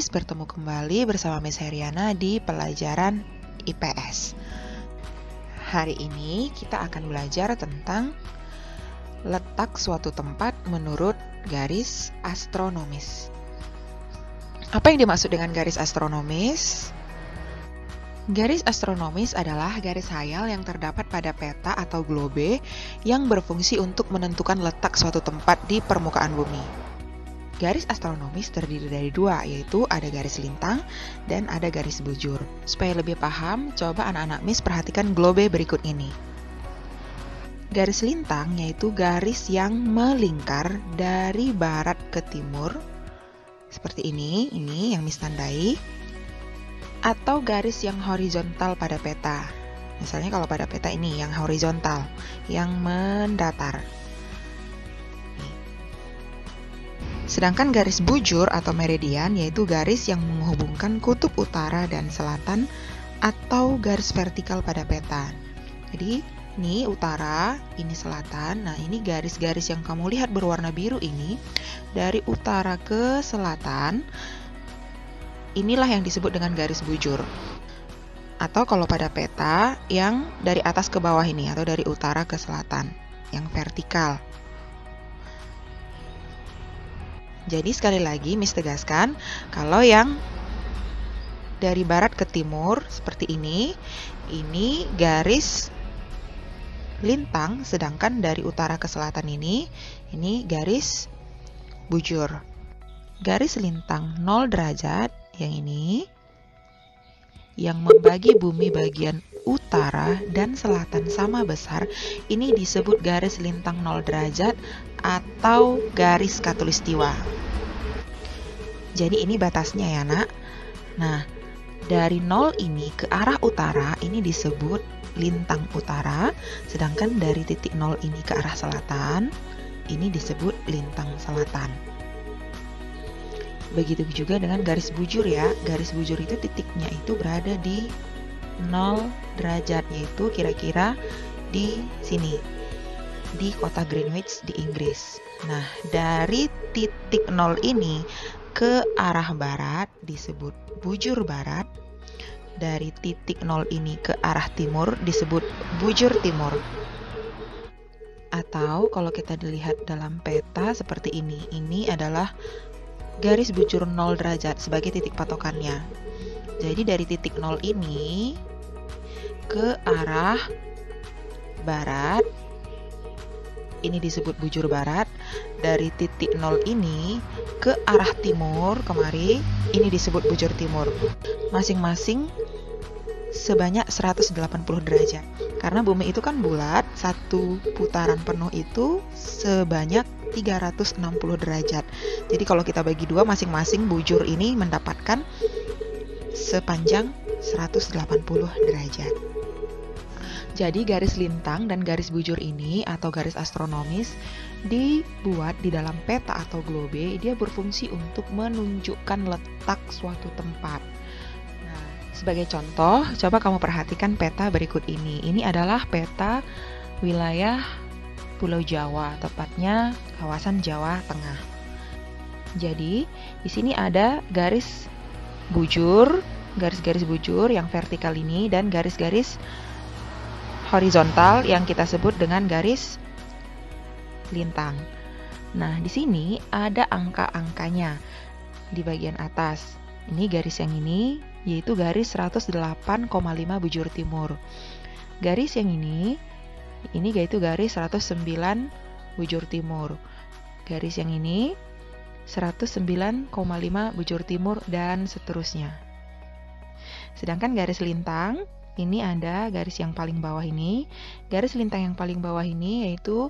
Miss bertemu kembali bersama Miss Heriana di pelajaran IPS. Hari ini kita akan belajar tentang letak suatu tempat menurut garis astronomis. Apa yang dimaksud dengan garis astronomis? Garis astronomis adalah garis hayal yang terdapat pada peta atau globe yang berfungsi untuk menentukan letak suatu tempat di permukaan bumi. Garis astronomis terdiri dari dua, yaitu ada garis lintang dan ada garis bujur. Supaya lebih paham, coba anak-anak Miss perhatikan globe berikut ini. Garis lintang yaitu garis yang melingkar dari barat ke timur, seperti ini yang Miss tandai, atau garis yang horizontal pada peta. Misalnya kalau pada peta ini yang horizontal, yang mendatar. Sedangkan garis bujur atau meridian yaitu garis yang menghubungkan kutub utara dan selatan atau garis vertikal pada peta. Jadi ini utara, ini selatan. Nah, ini garis-garis yang kamu lihat berwarna biru ini dari utara ke selatan. Inilah yang disebut dengan garis bujur. Atau kalau pada peta yang dari atas ke bawah ini atau dari utara ke selatan, yang vertikal. Jadi sekali lagi Miss tegaskan, kalau yang dari barat ke timur seperti ini garis lintang, sedangkan dari utara ke selatan ini garis bujur. Garis lintang 0 derajat yang ini, yang membagi bumi bagian utara dan selatan sama besar, ini disebut garis lintang 0 derajat atau garis khatulistiwa. Jadi ini batasnya ya nak. Nah, dari 0 ini ke arah utara ini disebut lintang utara, sedangkan dari titik 0 ini ke arah selatan ini disebut lintang selatan. Begitu juga dengan garis bujur ya. Garis bujur itu titiknya itu berada di 0 derajat, yaitu kira-kira di sini, di kota Greenwich di Inggris. Nah, dari titik 0 ini ke arah barat disebut bujur barat. Dari titik 0 ini ke arah timur disebut bujur timur. Atau kalau kita dilihat dalam peta seperti ini adalah garis bujur 0 derajat sebagai titik patokannya. Jadi dari titik 0 ini ke arah barat ini disebut bujur barat. Dari titik 0 ini ke arah timur kemari ini disebut bujur timur. Masing-masing sebanyak 180 derajat. Karena bumi itu kan bulat, satu putaran penuh itu sebanyak 360 derajat. Jadi kalau kita bagi dua, masing-masing bujur ini mendapatkan sepanjang 180 derajat. Jadi garis lintang dan garis bujur ini atau garis astronomis dibuat di dalam peta atau globe. Dia berfungsi untuk menunjukkan letak suatu tempat. Nah, sebagai contoh, coba kamu perhatikan peta berikut ini. Ini adalah peta wilayah Pulau Jawa, tepatnya kawasan Jawa Tengah. Jadi, di sini ada garis bujur, garis-garis bujur yang vertikal ini, dan garis-garis horizontal yang kita sebut dengan garis lintang. Nah, di sini ada angka-angkanya di bagian atas. Ini garis yang ini, yaitu garis 108,5 bujur timur. Garis yang ini yaitu garis 109 bujur timur. Garis yang ini 109,5 bujur timur dan seterusnya. Sedangkan garis lintang ini ada garis yang paling bawah ini. Garis lintang yang paling bawah ini yaitu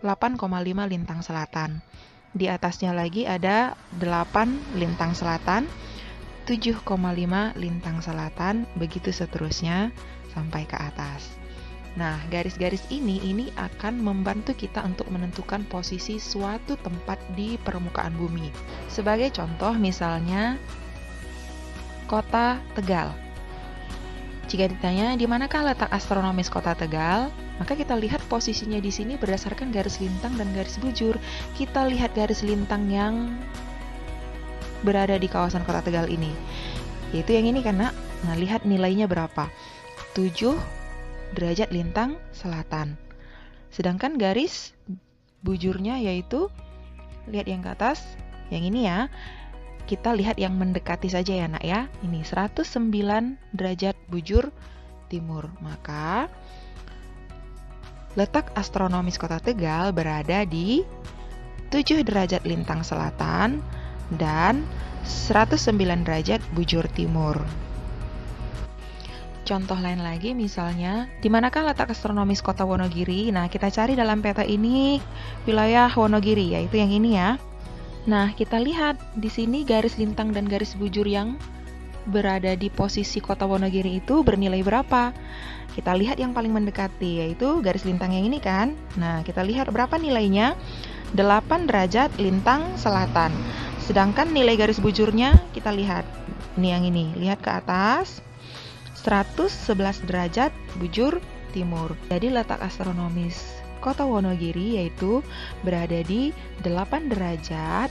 8,5 lintang selatan. Di atasnya lagi ada 8 lintang selatan, 7,5 lintang selatan, begitu seterusnya sampai ke atas. Nah, garis-garis ini akan membantu kita untuk menentukan posisi suatu tempat di permukaan bumi. Sebagai contoh misalnya Kota Tegal. Jika ditanya di manakah letak astronomis Kota Tegal, maka kita lihat posisinya di sini berdasarkan garis lintang dan garis bujur. Kita lihat garis lintang yang berada di kawasan Kota Tegal ini? Yaitu yang ini kan, Nak. Nah, lihat nilainya berapa? 7 derajat lintang selatan. Sedangkan garis bujurnya yaitu, lihat yang ke atas, yang ini ya. Kita lihat yang mendekati saja ya, Nak ya. Ini 109 derajat bujur timur. Maka letak astronomis Kota Tegal berada di 7 derajat lintang selatan dan 109 derajat bujur timur. Contoh lain lagi misalnya, di manakah letak astronomis Kota Wonogiri? Nah, kita cari dalam peta ini wilayah Wonogiri, yaitu yang ini ya. Nah, kita lihat di sini garis lintang dan garis bujur yang berada di posisi Kota Wonogiri itu bernilai berapa? Kita lihat yang paling mendekati, yaitu garis lintang yang ini kan. Nah, kita lihat berapa nilainya? 8 derajat lintang selatan. Sedangkan nilai garis bujurnya kita lihat. Ini yang ini, lihat ke atas. 111 derajat bujur timur. Jadi letak astronomis Kota Wonogiri yaitu berada di 8 derajat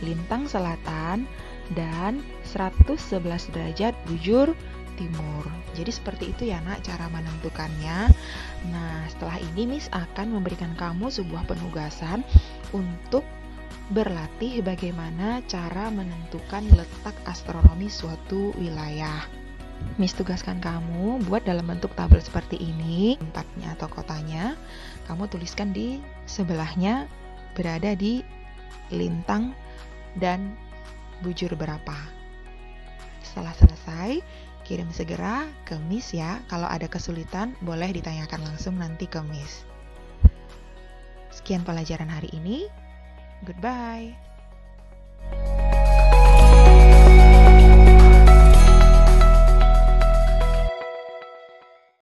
lintang selatan dan 111 derajat bujur timur. Jadi seperti itu ya, Nak, cara menentukannya. Nah, setelah ini Miss akan memberikan kamu sebuah penugasan untuk berlatih bagaimana cara menentukan letak astronomis suatu wilayah. Miss tugaskan kamu buat dalam bentuk tabel seperti ini, tempatnya atau kotanya. Kamu tuliskan di sebelahnya berada di lintang dan bujur berapa. Setelah selesai, kirim segera ke Miss ya. Kalau ada kesulitan, boleh ditanyakan langsung nanti ke Miss. Sekian pelajaran hari ini. Goodbye.